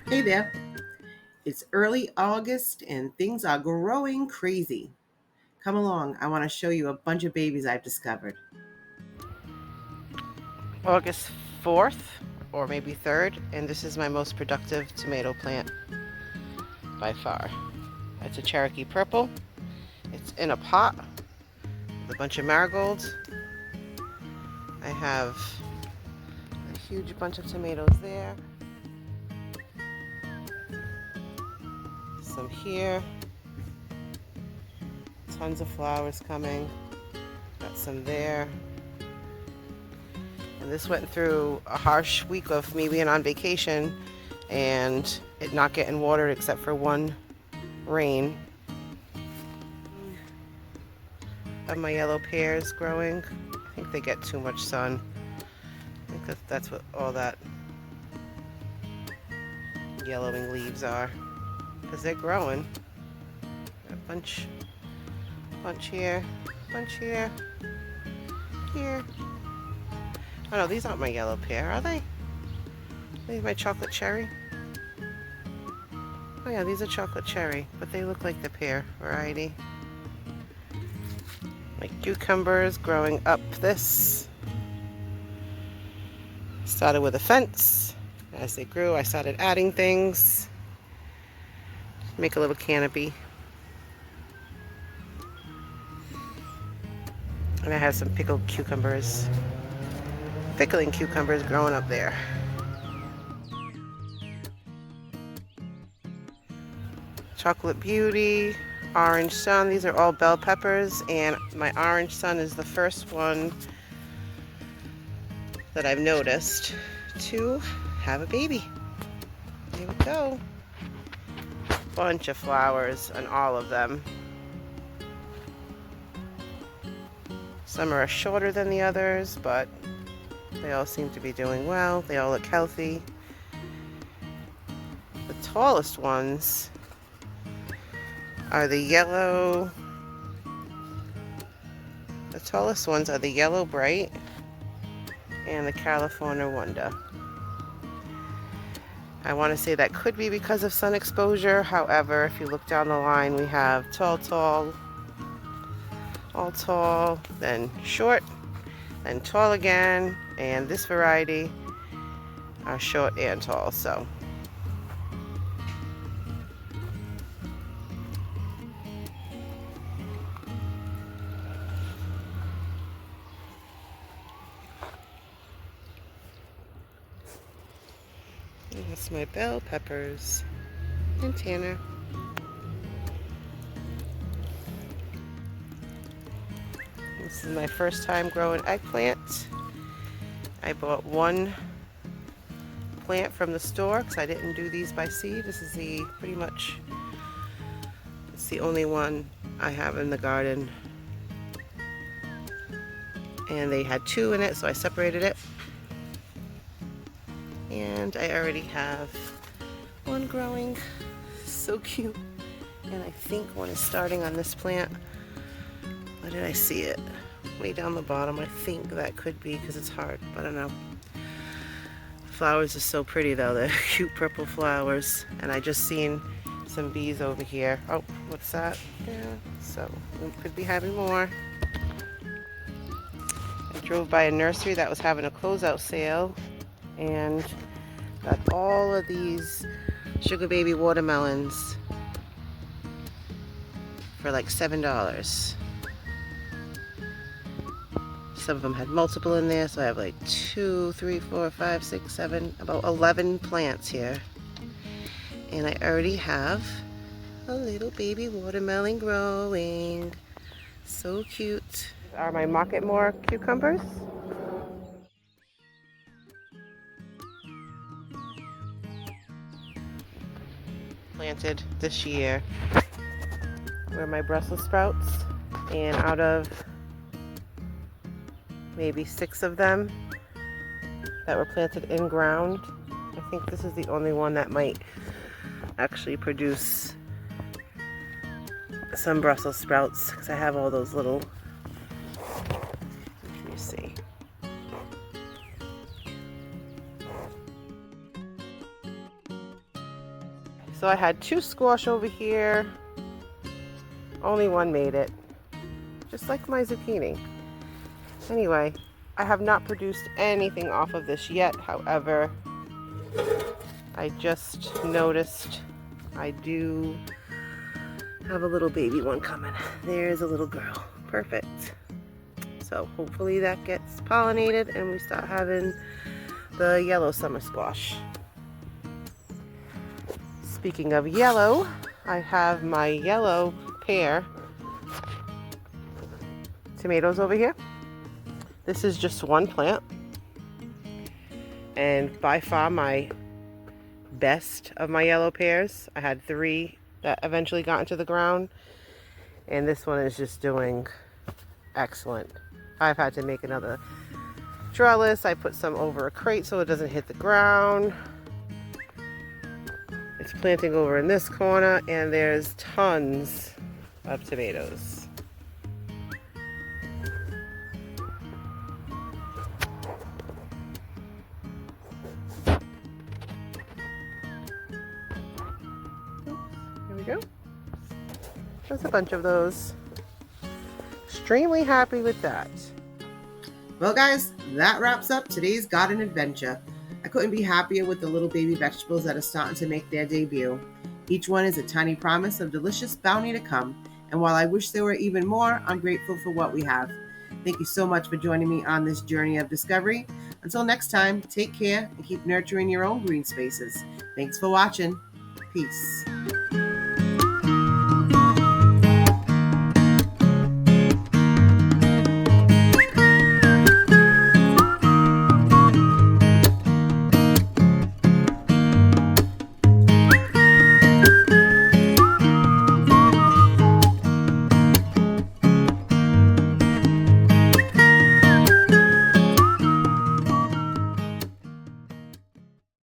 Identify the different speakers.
Speaker 1: Hey there. It's early August and things are growing crazy. Come along, I want to show you a bunch of babies I've discovered.
Speaker 2: August 4th or maybe 3rd, and this is my most productive tomato plant by far. It's a Cherokee Purple. It's in a pot with a bunch of marigolds. I have a huge bunch of tomatoes there. Some here. Tons of flowers coming. Got some there. And this went through a harsh week of me being on vacation and it not getting watered except for one rain. Of my yellow pears growing. I think they get too much sun. I think that's what all that yellowing leaves are. Because they're growing. A bunch here, bunch here, here. Oh no, these aren't my yellow pear, are they? These are my chocolate cherry. Oh yeah, these are chocolate cherry, but they look like the pear variety. My cucumbers growing up this. Started with a fence. As they grew, I started adding things. Make a little canopy. And I have some pickled cucumbers. Pickling cucumbers growing up there. Chocolate Beauty, Orange Sun. These are all bell peppers, and my Orange Sun is the first one that I've noticed to have a baby. Here we go. Bunch of flowers on all of them. Some are shorter than the others, but they all seem to be doing well. They all look healthy. The tallest ones are the yellow. The tallest ones are the Yellow Bright and the California Wonder. I want to say that could be because of sun exposure. However, if you look down the line, we have tall, all tall, then short, then tall again, and this variety are short and tall. So that's my bell peppers and Tanner. This is my first time growing eggplant. I bought one plant from the store because I didn't do these by seed. This is pretty much, it's the only one I have in the garden. And they had two in it, so I separated it. And I already have one growing. So cute. And I think one is starting on this plant. Where did I see it? Way down the bottom. I think that could be because it's hard, but I don't know. Flowers are so pretty though. They're cute purple flowers. And I just seen some bees over here. Oh, what's that? Yeah, so we could be having more. I drove by a nursery that was having a closeout sale and got all of these Sugar Baby watermelons for like $7. Some of them had multiple in there, so I have like 2, 3, 4, 5, 6, 7, about 11 plants here. And I already have a little baby watermelon growing. So cute. These are my Marketmore cucumbers. Planted this year. Were my Brussels sprouts. And out of maybe 6 of them that were planted in ground, I think this is the only one that might actually produce some Brussels sprouts because I have all those little, let me see. So I had 2 squash over here. Only one made it. Just like my zucchini. Anyway, I have not produced anything off of this yet. However, I just noticed I do have a little baby one coming. There's a little girl. Perfect. So hopefully that gets pollinated and we start having the yellow summer squash. Speaking of yellow, I have my yellow pear tomatoes over here. This is just one plant, and by far my best of my yellow pears. I had 3 that eventually got into the ground, and this one is just doing excellent. I've had to make another trellis. I put some over a crate so it doesn't hit the ground. It's planting over in this corner, and there's tons of tomatoes. Here we go. There's a bunch of those. Extremely happy with that.
Speaker 1: Well, guys, that wraps up today's garden adventure. I couldn't be happier with the little baby vegetables that are starting to make their debut. Each one is a tiny promise of delicious bounty to come. And while I wish there were even more, I'm grateful for what we have. Thank you so much for joining me on this journey of discovery. Until next time, take care and keep nurturing your own green spaces. Thanks for watching. Peace.